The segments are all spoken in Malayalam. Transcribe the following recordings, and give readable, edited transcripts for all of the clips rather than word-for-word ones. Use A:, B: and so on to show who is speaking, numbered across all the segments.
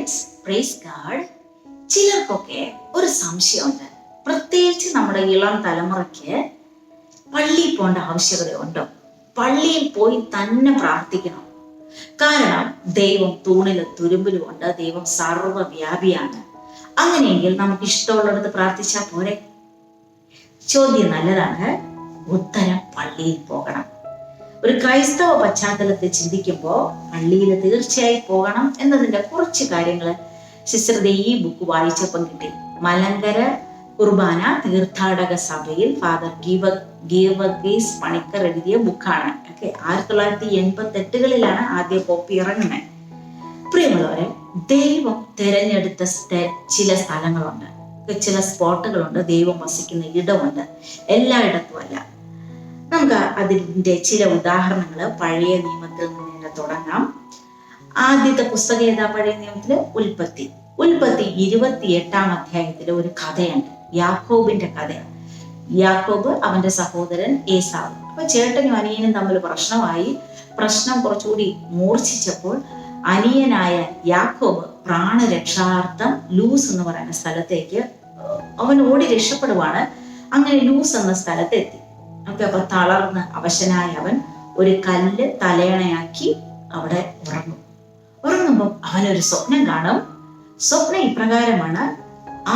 A: Friends, praise God. ചിലർക്കൊക്കെ ഒരു സംശയമുണ്ട്, പ്രത്യേകിച്ച് നമ്മുടെ ഇളം തലമുറയ്ക്ക് പള്ളിയിൽ പോകേണ്ട ആവശ്യകതയുണ്ടോ? പള്ളിയിൽ പോയി തന്നെ പ്രാർത്ഥിക്കണം. കാരണം ദൈവം തൂണിലും തുരുമ്പിലും ഉണ്ട്, ദൈവം സർവ്വവ്യാപിയാണ്. അങ്ങനെയെങ്കിൽ നമുക്ക് ഇഷ്ടമുള്ളിടത്ത് പ്രാർത്ഥിച്ചാൽ പോരെ? ചോദ്യം നല്ലതാണ്. ഉത്തരം പള്ളിയിൽ പോകണം. ഒരു ക്രൈസ്തവ പശ്ചാത്തലത്തിൽ ചിന്തിക്കുമ്പോൾ പള്ളിയിൽ തീർച്ചയായും പോകണം എന്നതിന്റെ കുറച്ച് കാര്യങ്ങൾ സിസ്റ്ററുടെ ഈ ബുക്ക് വായിച്ചപ്പം കിട്ടി. മലങ്കര കുർബാന തീർത്ഥാടക സഭയിൽ ഫാദർ ഗീവർഗീസ് പണിക്കർ എഴുതിയ ബുക്കാണ്. 1988 ആദ്യ കോപ്പി ഇറങ്ങുന്നത്. പ്രിയമുള്ളവരെ, ദൈവം തിരഞ്ഞെടുത്ത ചില സ്ഥലങ്ങളുണ്ട്, ചില സ്പോട്ടുകളുണ്ട്, ദൈവം വസിക്കുന്ന ഇടമുണ്ട്. എല്ലായിടത്തും അല്ല. നമുക്ക് അതിന്റെ ചില ഉദാഹരണങ്ങൾ പഴയ നിയമത്തിൽ നിന്ന് തുടങ്ങാം. ആദ്യത്തെ പുസ്തകം ഏതാ? പഴയ നിയമത്തില് ഉൽപ്പത്തി 28-ാം അധ്യായത്തില് ഒരു കഥയുണ്ട്, യാക്കോബിന്റെ കഥയാണ്. യാക്കോബ്, അവന്റെ സഹോദരൻ ഏസാവ്. അപ്പൊ ചേട്ടനും അനിയനും തമ്മിൽ പ്രശ്നം കുറച്ചുകൂടി മൂർച്ഛിച്ചപ്പോൾ അനിയനായ യാക്കോബ് പ്രാണരക്ഷാർത്ഥം ലൂസ് എന്ന് പറയുന്ന സ്ഥലത്തേക്ക് അവൻ ഓടി രക്ഷപ്പെടുവാണ്. അങ്ങനെ ലൂസ് എന്ന സ്ഥലത്തെത്തി. അപ്പൊ തളർന്ന് അവശനായ അവൻ ഒരു കല്ല് തലയണയാക്കി അവിടെ ഉറങ്ങുമ്പോൾ അവനൊരു സ്വപ്നം കാണും. സ്വപ്നം ഇപ്രകാരമാണ്: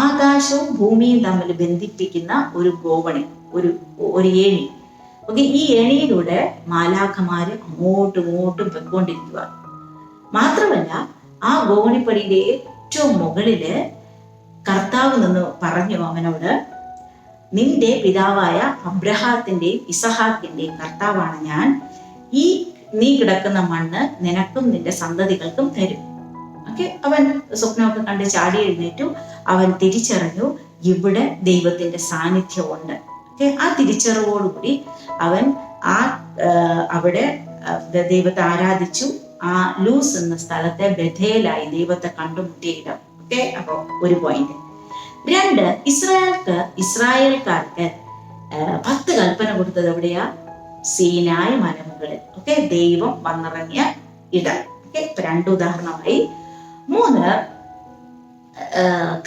A: ആകാശവും ഭൂമിയും തമ്മിൽ ബന്ധിപ്പിക്കുന്ന ഒരു ഗോവണി, ഒരു ഏണി. ഈ ഏണിയിലൂടെ മാലാഖമാര് അങ്ങോട്ടും ഇങ്ങോട്ടും പൊയ്ക്കൊണ്ടിരിക്കുക. മാത്രമല്ല, ആ ഗോവണിപ്പടിയുടെ ഏറ്റവും മുകളില് കർത്താവ് നിന്ന് പറഞ്ഞു അവനോട്, നിന്റെ പിതാവായ അബ്രഹാത്തിന്റെയും ഇസഹാക്കിന്റെയും കർത്താവാണ് ഞാൻ. ഈ നീ കിടക്കുന്ന മണ്ണ് നിനക്കും നിന്റെ സന്തതികൾക്കും തരും. അവൻ സ്വപ്നമൊക്കെ കണ്ട് ചാടി എഴുന്നേറ്റു. അവൻ തിരിച്ചറിഞ്ഞു ഇവിടെ ദൈവത്തിന്റെ സാന്നിധ്യമുണ്ട്. ആ തിരിച്ചറിവോടുകൂടി അവൻ അവിടെ ദൈവത്തെ ആരാധിച്ചു. ആ ലൂസ് എന്ന സ്ഥലത്തെ ബഥേലായി ദൈവത്തെ കണ്ടുമുട്ടിയിടാം. അപ്പൊ ഒരു പോയിന്റ്. 2, ഇസ്രായേൽക്കാർക്ക് 10 കൽപ്പന കൊടുത്തത് എവിടെയാ? സീനായ് മലമുകളിൽ. ദൈവം വന്നിറങ്ങിയ ഇടം. 2 ഉദാഹരണമായി. 3,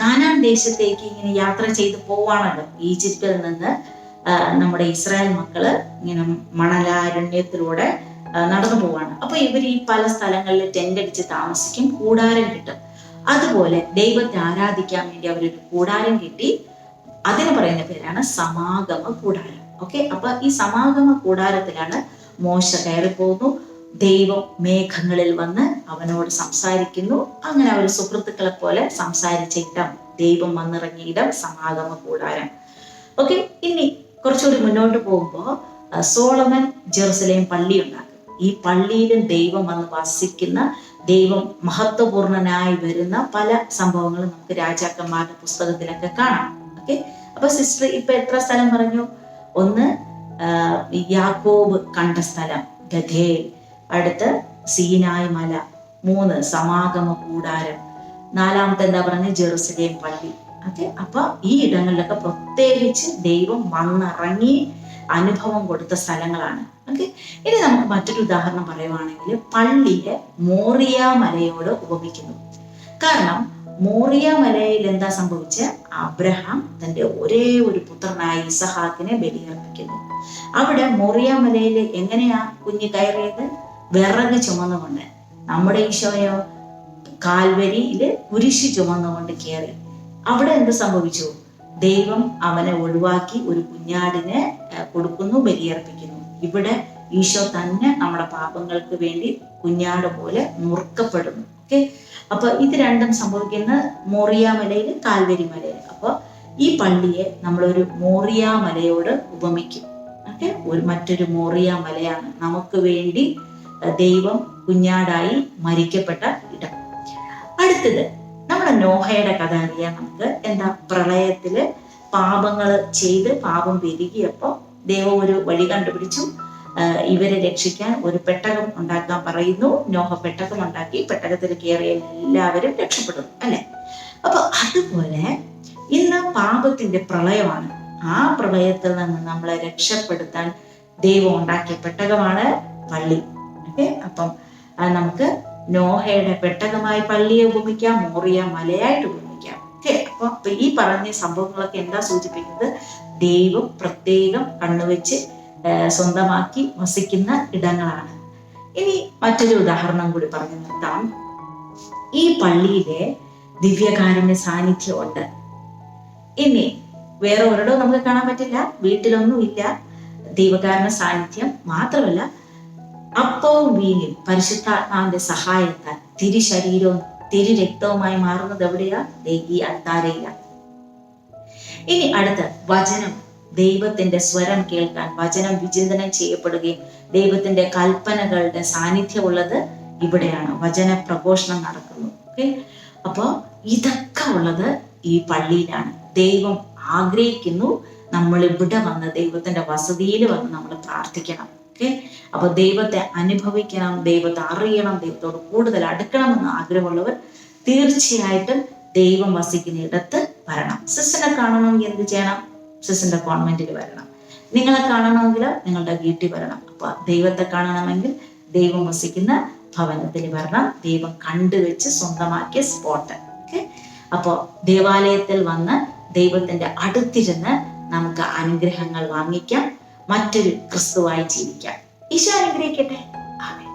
A: കാനാൻ ദേശത്തേക്ക് ഇങ്ങനെ യാത്ര ചെയ്ത് പോവാണല്ലോ. ഈജിപ്തിൽ നിന്ന് നമ്മുടെ ഇസ്രായേൽ മക്കള് ഇങ്ങനെ മണലാരണ്യത്തിലൂടെ നടന്നു പോവാണ്. അപ്പൊ ഇവർ ഈ പല സ്ഥലങ്ങളിൽ ടെന്റ് അടിച്ച് താമസിക്കും, കൂടാരം കിട്ടും. അതുപോലെ ദൈവത്തെ ആരാധിക്കാൻ വേണ്ടി അവരൊരു കൂടാരം കിട്ടി. അതിന് പറയുന്ന പേരാണ് സമാഗമ കൂടാരം. അപ്പൊ ഈ സമാഗമ കൂടാരത്തിലാണ് മോശ കയറി പോകുന്നു. ദൈവം മേഘങ്ങളിൽ വന്ന് അവനോട് സംസാരിക്കുന്നു. അങ്ങനെ അവർ സുഹൃത്തുക്കളെ പോലെ സംസാരിച്ച ഇടം, ദൈവം വന്നിറങ്ങിയ ഇടം, സമാഗമ കൂടാരം. ഇനി കുറച്ചുകൂടി മുന്നോട്ട് പോകുമ്പോൾ സോളമൻ ജെറുസലേം പള്ളി ഉണ്ടാക്കും. ഈ പള്ളിയിലും ദൈവം വന്ന് വസിക്കുന്ന, ദൈവം മഹത്വപൂർണനായി വരുന്ന പല സംഭവങ്ങളും നമുക്ക് രാജാക്കന്മാരുടെ പുസ്തകത്തിലൊക്കെ കാണാം. അപ്പൊ സിസ്റ്റർ ഇപ്പൊ എത്ര സ്ഥലം പറഞ്ഞു? 1 യാക്കോബ് കണ്ട സ്ഥലം ബഥേൽ, അടുത്ത് സീനായ് മല, 3 സമാഗമ കൂടാരം, 4 എന്താ പറഞ്ഞ? ജെറുസലേം പള്ളി. അപ്പൊ ഈ ഇടങ്ങളിലൊക്കെ പ്രത്യേകിച്ച് ദൈവം വന്നിറങ്ങി അനുഭവം കൊടുത്ത സ്ഥലങ്ങളാണ്. ഇനി നമുക്ക് മറ്റൊരു ഉദാഹരണം പറയുവാണെങ്കിൽ പള്ളിയെ മോറിയ മലയോട് ഉപമിക്കുന്നു. കാരണം മോറിയ മലയിൽ എന്താ സംഭവിച്ച? അബ്രഹാം തന്റെ ഒരേ ഒരു പുത്രനായ ഇസഹാക്കിനെ ബലിയർപ്പിക്കുന്നു. അവിടെ മോറിയ മലയിൽ എങ്ങനെയാ കുഞ്ഞ് കയറിയത്? വിറക് ചുമന്നുകൊണ്ട്. നമ്മുടെ ഈശോയോ കാൽവരിയില് കുരിശ് ചുമന്നുകൊണ്ട് കയറി. അവിടെ എന്ത് സംഭവിച്ചു? ദൈവം അവനെ ഒഴിവാക്കി ഒരു കുഞ്ഞാടിനെ കൊടുക്കുന്നു, ബലിയർപ്പിക്കുന്നു. ഇവിടെ ഈശോ തന്നെ നമ്മുടെ പാപങ്ങൾക്ക് വേണ്ടി കുഞ്ഞാട് പോലെ നുറുക്കപ്പെടുന്നു. അപ്പൊ ഇത് രണ്ടും സംഭവിക്കുന്ന മോറിയ മലയില്, കാൽവരി മലയില്. അപ്പൊ ഈ പള്ളിയെ നമ്മളൊരു മോറിയ മലയോട് ഉപമിക്കും. മറ്റൊരു മോറിയ മലയാണ് നമുക്ക് വേണ്ടി ദൈവം കുഞ്ഞാടായി മരിക്കപ്പെട്ട ഇടം. അടുത്തത് നമ്മുടെ നോഹയുടെ കഥ അറിയാം നമുക്ക്. എന്താ? പ്രളയത്തില് പാപങ്ങൾ ചെയ്ത് പാപം പെരുകിയപ്പോ ദൈവം ഒരു വഴി കണ്ടുപിടിച്ചു. ഇവരെ രക്ഷിക്കാൻ ഒരു പെട്ടകം ഉണ്ടാക്കാൻ പറയുന്നു. നോഹ പെട്ടകം ഉണ്ടാക്കി. പെട്ടകത്തിൽ കയറിയ എല്ലാവരും രക്ഷപ്പെടുന്നു, അല്ലെ? അപ്പൊ അതുപോലെ ഇന്ന് പാപത്തിന്റെ പ്രളയമാണ്. ആ പ്രളയത്തിൽ നിന്ന് നമ്മളെ രക്ഷപ്പെടുത്താൻ ദൈവം ഉണ്ടാക്കിയ പെട്ടകമാണ് പള്ളി. അപ്പം നമുക്ക് നോഹയുടെ പെട്ടകമായി പള്ളിയെ ഉപമിക്കാം, മോറിയ മലയായിട്ട് ഉപമിക്കാം. ഓക്കെ, അപ്പൊ ഈ പറഞ്ഞ സംഭവങ്ങളൊക്കെ എന്താ സൂചിപ്പിക്കുന്നത്? ദൈവം പ്രത്യേകം കണ്ണുവെച്ച് സ്വന്തമാക്കി വസിക്കുന്ന ഇടങ്ങളാണ്. ഇനി മറ്റൊരു ഉദാഹരണം കൂടി പറഞ്ഞു നിർത്താം. ഈ പള്ളിയിലെ ദിവ്യകാരുണ്യ സാന്നിധ്യമുണ്ട്. ഇനി വേറെ ഒരിടവും നമുക്ക് കാണാൻ പറ്റില്ല, വീട്ടിലൊന്നുമില്ല ദൈവകാരുണ്യ സാന്നിധ്യം. മാത്രമല്ല, അപ്പവും വീഞ്ഞും പരിശുദ്ധാത്മാവിന്റെ സഹായത്താൽ തിരുശരീരവും തിരുരക്തവുമായി മാറുന്നത് എവിടെയാ? ഈ അൾത്താരയിലാണ്. ഇനി അടുത്ത വചനം, ദൈവത്തിന്റെ സ്വരം കേൾക്കാൻ വചനം വിചിന്തനം ചെയ്യപ്പെടുകയും ദൈവത്തിന്റെ കൽപ്പനകളുടെ സാന്നിധ്യമുള്ളത് ഇവിടെയാണ്. വചന പ്രഘോഷണം നടക്കുന്നു. ഓക്കെ, അപ്പൊ ഇതൊക്കെ ഉള്ളത് ഈ പള്ളിയിലാണ്. ദൈവം ആഗ്രഹിക്കുന്നു നമ്മൾ ഇവിടെ വന്ന് ദൈവത്തിന്റെ വസതിയിൽ വന്ന് നമ്മൾ പ്രാർത്ഥിക്കണം. ഓക്കെ, അപ്പൊ ദൈവത്തെ അനുഭവിക്കണം, ദൈവത്തെ അറിയണം, ദൈവത്തോട് കൂടുതൽ അടുക്കണമെന്ന് ആഗ്രഹമുള്ളവർ തീർച്ചയായിട്ടും ദൈവം വസിക്കുന്ന ഇടത്ത് വരണം. സിസ്റ്ററിനെ കാണണമെങ്കിൽ എന്ത് ചെയ്യണം? സിസ്റ്ററിന്റെ കോൺവെന്റിൽ വരണം. നിങ്ങളെ കാണണമെങ്കിൽ നിങ്ങളുടെ വീട്ടിൽ വരണം. അപ്പൊ ദൈവത്തെ കാണണമെങ്കിൽ ദൈവം വസിക്കുന്ന ഭവനത്തിൽ വരണം. ദൈവം കണ്ടുവെച്ച് സ്വന്തമാക്കിയ സ്പോട്ട്. ഓക്കെ, അപ്പോ ദേവാലയത്തിൽ വന്ന് ദൈവത്തിന്റെ അടുത്തിരുന്ന് നമുക്ക് അനുഗ്രഹങ്ങൾ വാങ്ങിക്കാം, മറ്റൊരു ക്രിസ്തുവായി ജീവിക്കാം. ഈശോ അനുഗ്രഹിക്കട്ടെ. ആമേൻ.